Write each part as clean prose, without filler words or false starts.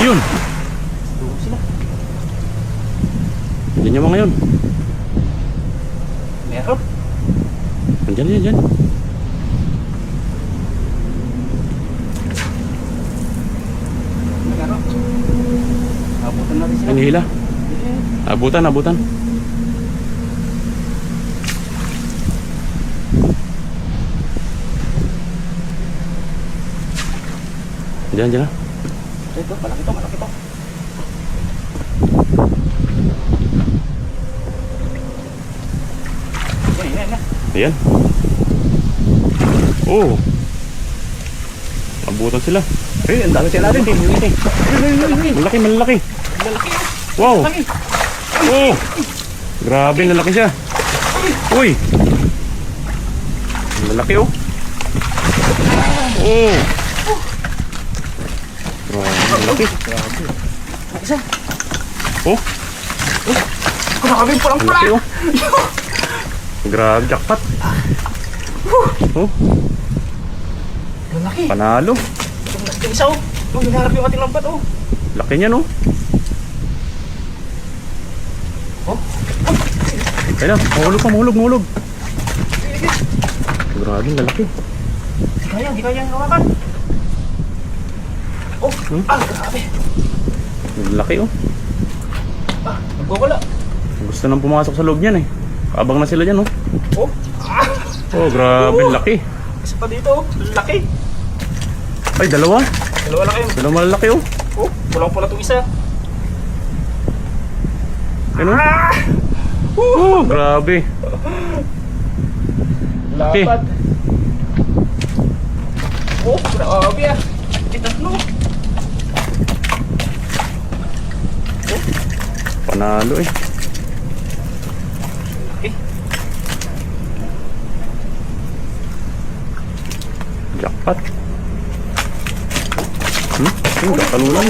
Yun. Tulog sila. Diyan yung mga yun. Meron. Diyan, diyan. Meron. Abutan natin sila. Hinihila. Abutan. Diyan. Ito, malaki to. Yan. Ayan. Oh. Abutan sila. Ang dami sila natin. Malaki. Malaki. Wow. Oh. Grabe, lalaki siya. Uy. Malaki oh. Oh. Grabe, malaki. Isa. Oh. Grabe, pulang-pula. Malaki oh. Grabe, jackpot. Oh, Malaki. panalo. Yung isa oh. Yung hinaharap yung ating lambat oh. Laki niya no. Oh. Ayun, mahulog. Grabe, lalaki. Di kaya yung hawakan. Oh, grabe. Laki oh. Nagwawala. Gusto nang pumasok sa loob niyan eh. Abang na sila dyan oh. Oh, Oh, grabe, laki. isa pa dito oh. Laki. Ay, dalawa. Dalawa lang kayo. Dalawa malaki oh. Oh, pulang-pula itong isa. Ayun oh. Oh, grabe. Laki. Lapad. Oh, grabe ah. Tatlo. Panalo eh. Laki. Jackpot. Kakalulan.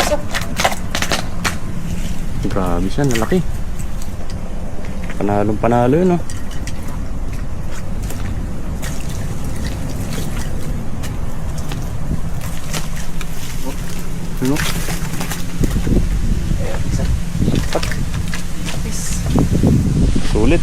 Isa. Grabe siya, lalaki. Panalo yun oh. Ano? Ayan, isa. Jackpot. Tapis. Sulit.